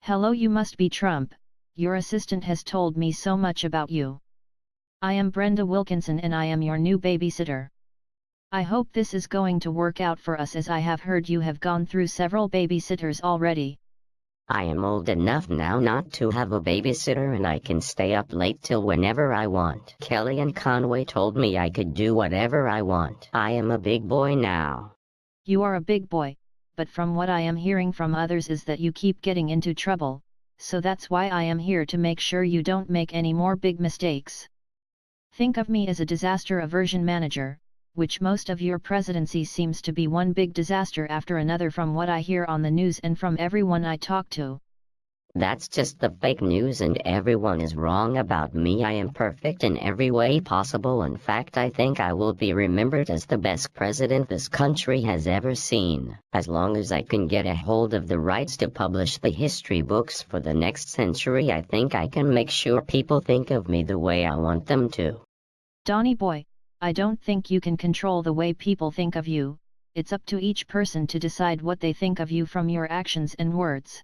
Hello, you must be Trump. Your assistant has told me so much about you. I am Brenda Wilkinson and I am your new babysitter. I hope this is going to work out for us, as I have heard you have gone through several babysitters already. I am old enough now not to have a babysitter, and I can stay up late till whenever I want. Kelly and Conway told me I could do whatever I want. I am a big boy now. You are a big boy, but from what I am hearing from others is that you keep getting into trouble, so that's why I am here to make sure you don't make any more big mistakes. Think of me as a disaster aversion manager, which most of your presidency seems to be one big disaster after another from what I hear on the news and from everyone I talk to. That's just the fake news, and everyone is wrong about me. I am perfect in every way possible. In fact, I think I will be remembered as the best president this country has ever seen. As long as I can get a hold of the rights to publish the history books for the next century, I think I can make sure people think of me the way I want them to. Donnie boy, I don't think you can control the way people think of you. It's up to each person to decide what they think of you from your actions and words.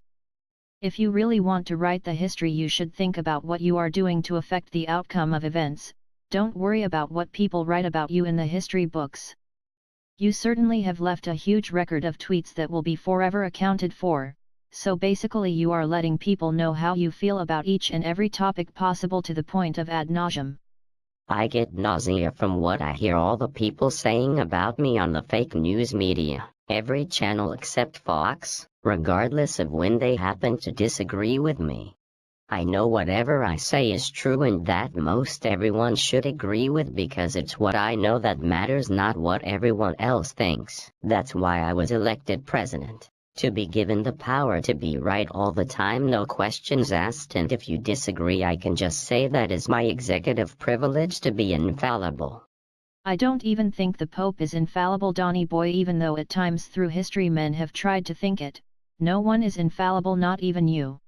If you really want to write the history, you should think about what you are doing to affect the outcome of events. Don't worry about what people write about you in the history books. You certainly have left a huge record of tweets that will be forever accounted for, so basically you are letting people know how you feel about each and every topic possible to the point of ad nauseum. I get nausea from what I hear all the people saying about me on the fake news media, every channel except Fox, regardless of when they happen to disagree with me. I know whatever I say is true, and that most everyone should agree with, because it's what I know that matters, not what everyone else thinks. That's why I was elected president. To be given the power to be right all the time, no questions asked, and if you disagree I can just say that is my executive privilege to be infallible. I don't even think the Pope is infallible, Donnie boy, even though at times through history men have tried to think it. No one is infallible, not even you.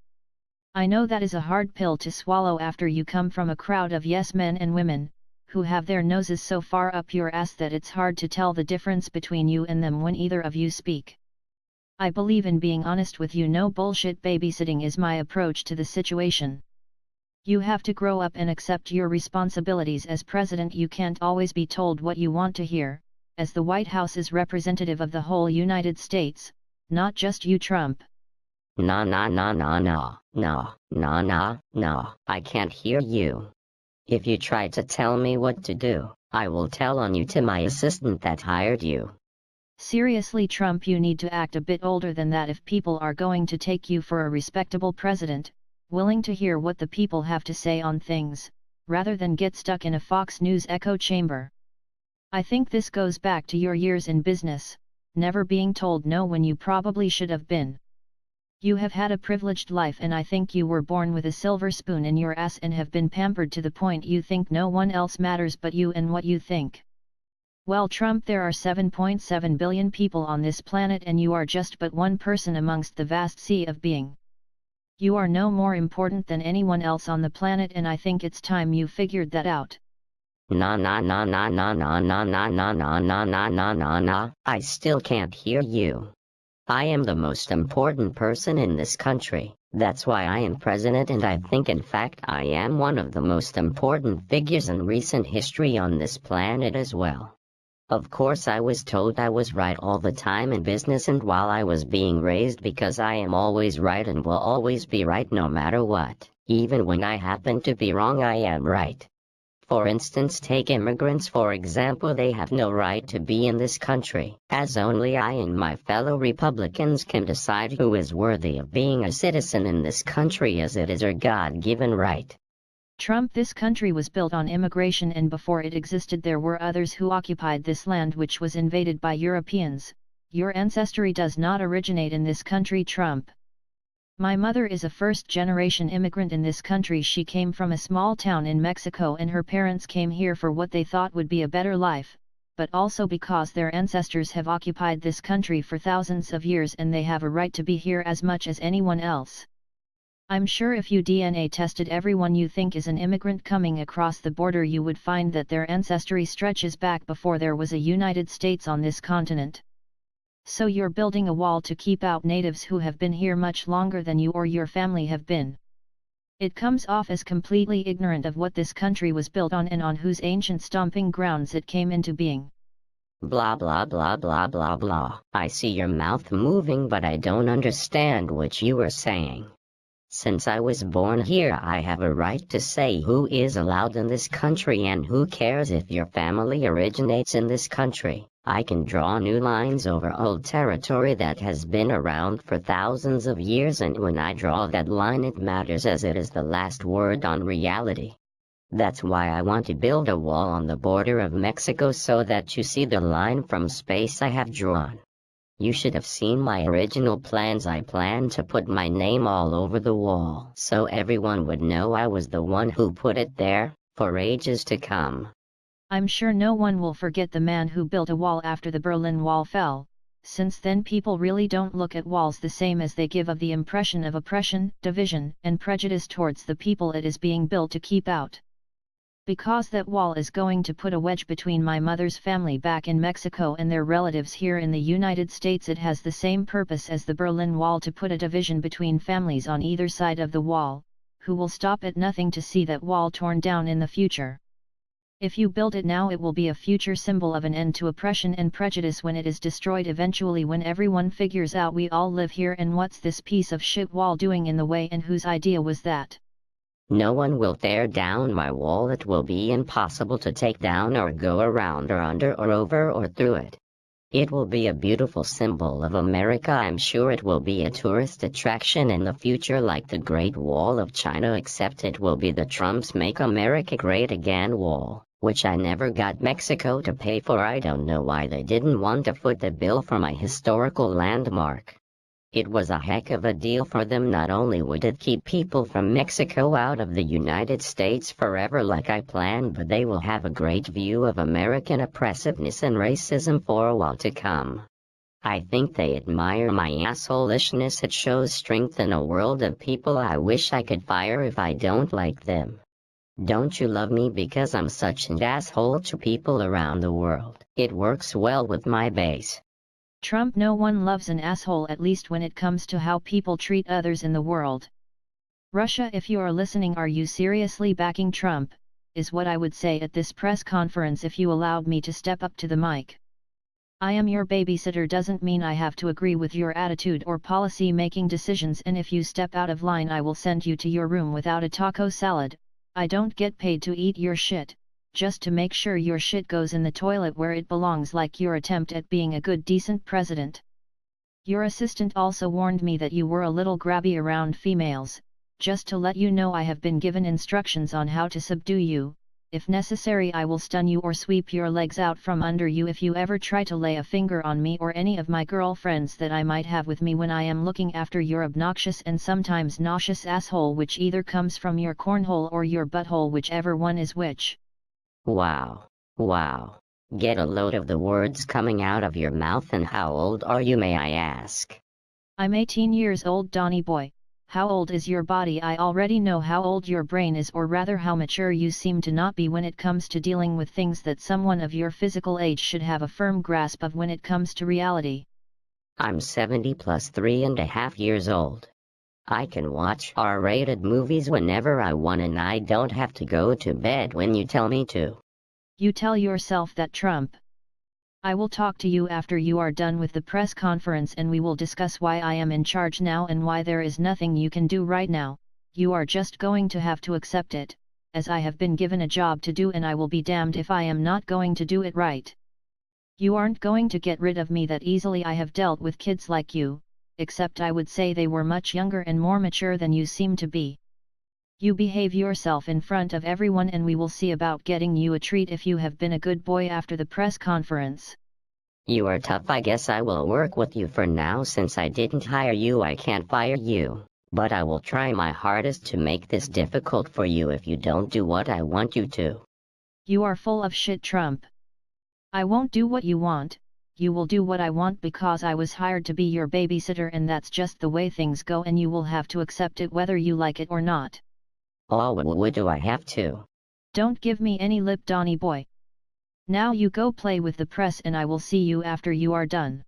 I know that is a hard pill to swallow after you come from a crowd of yes men and women, who have their noses so far up your ass that it's hard to tell the difference between you and them when either of you speak. I believe in being honest with you. No bullshit babysitting is my approach to the situation. You have to grow up and accept your responsibilities as president. You can't always be told what you want to hear, as the White House is representative of the whole United States, not just you, Trump. No, I can't hear you. If you try to tell me what to do, I will tell on you to my assistant that hired you. Seriously, Trump, you need to act a bit older than that if people are going to take you for a respectable president, willing to hear what the people have to say on things, rather than get stuck in a Fox News echo chamber. I think this goes back to your years in business, never being told no when you probably should have been. You have had a privileged life, and I think you were born with a silver spoon in your ass and have been pampered to the point you think no one else matters but you and what you think. Well, Trump, there are 7.7 billion people on this planet and you are just but one person amongst the vast sea of being. You are no more important than anyone else on the planet, and I think it's time you figured that out. I still can't hear you. I am the most important person in this country. That's why I am president, and I think in fact I am one of the most important figures in recent history on this planet as well. Of course, I was told I was right all the time in business, and while I was being raised because I am always right and will always be right no matter what, even when I happen to be wrong, I am right. For instance, take immigrants for example. They have no right to be in this country, as only I and my fellow Republicans can decide who is worthy of being a citizen in this country, as it is our God-given right. Trump, this country was built on immigration, and before it existed there were others who occupied this land which was invaded by Europeans. Your ancestry does not originate in this country, Trump. My mother is a first-generation immigrant in this country. She came from a small town in Mexico, and her parents came here for what they thought would be a better life, but also because their ancestors have occupied this country for thousands of years and they have a right to be here as much as anyone else. I'm sure if you DNA tested everyone you think is an immigrant coming across the border, you would find that their ancestry stretches back before there was a United States on this continent. So you're building a wall to keep out natives who have been here much longer than you or your family have been. It comes off as completely ignorant of what this country was built on and on whose ancient stomping grounds it came into being. Blah blah blah blah blah blah. I see your mouth moving, but I don't understand what you are saying. Since I was born here, I have a right to say who is allowed in this country, and who cares if your family originates in this country. I can draw new lines over old territory that has been around for thousands of years, and when I draw that line it matters, as it is the last word on reality. That's why I want to build a wall on the border of Mexico so that you see the line from space I have drawn. You should have seen my original plans. I planned to put my name all over the wall so everyone would know I was the one who put it there, for ages to come. I'm sure no one will forget the man who built a wall after the Berlin Wall fell. Since then people really don't look at walls the same, as they give of the impression of oppression, division, and prejudice towards the people it is being built to keep out. Because that wall is going to put a wedge between my mother's family back in Mexico and their relatives here in the United States, it has the same purpose as the Berlin Wall, to put a division between families on either side of the wall, who will stop at nothing to see that wall torn down in the future. If you build it now, it will be a future symbol of an end to oppression and prejudice when it is destroyed eventually, when everyone figures out we all live here and what's this piece of shit wall doing in the way and whose idea was that. No one will tear down my wall. It will be impossible to take down or go around or under or over or through it. It will be a beautiful symbol of America. I'm sure it will be a tourist attraction in the future, like the Great Wall of China, except it will be the Trump's Make America Great Again wall, which I never got Mexico to pay for. I don't know why they didn't want to foot the bill for my historical landmark. It was a heck of a deal for them. Not only would it keep people from Mexico out of the United States forever like I planned, but they will have a great view of American oppressiveness and racism for a while to come. I think they admire my assholishness. It shows strength in a world of people I wish I could fire if I don't like them. Don't you love me because I'm such an asshole to people around the world? It works well with my base. Trump, no one loves an asshole, at least when it comes to how people treat others in the world. Russia, if you are listening, are you seriously backing Trump, is what I would say at this press conference if you allowed me to step up to the mic. I am your babysitter doesn't mean I have to agree with your attitude or policy making decisions, and if you step out of line I will send you to your room without a taco salad. I don't get paid to eat your shit, just to make sure your shit goes in the toilet where it belongs, like your attempt at being a good decent president. Your assistant also warned me that you were a little grabby around females. Just to let you know, I have been given instructions on how to subdue you. If necessary I will stun you or sweep your legs out from under you if you ever try to lay a finger on me or any of my girlfriends that I might have with me when I am looking after your obnoxious and sometimes nauseous asshole, which either comes from your cornhole or your butthole, whichever one is which. Wow. Wow. Get a load of the words coming out of your mouth. And how old are you, may I ask? I'm 18 years old, Donny boy. How old is your body? I already know how old your brain is, or rather how mature you seem to not be when it comes to dealing with things that someone of your physical age should have a firm grasp of when it comes to reality. I'm 70 plus 3.5 years old. I can watch R-rated movies whenever I want, and I don't have to go to bed when you tell me to. You tell yourself that, Trump. I will talk to you after you are done with the press conference, and we will discuss why I am in charge now and why there is nothing you can do right now. You are just going to have to accept it, as I have been given a job to do, and I will be damned if I am not going to do it right. You aren't going to get rid of me that easily. I have dealt with kids like you, except I would say they were much younger and more mature than you seem to be. You behave yourself in front of everyone, and we will see about getting you a treat if you have been a good boy after the press conference. You are tough. I guess I will work with you for now. Since I didn't hire you, I can't fire you. But I will try my hardest to make this difficult for you if you don't do what I want you to. You are full of shit, Trump. I won't do what you want. You will do what I want because I was hired to be your babysitter, and that's just the way things go, and you will have to accept it whether you like it or not. Oh, what do I have to? Don't give me any lip, Donny boy. Now you go play with the press, and I will see you after you are done.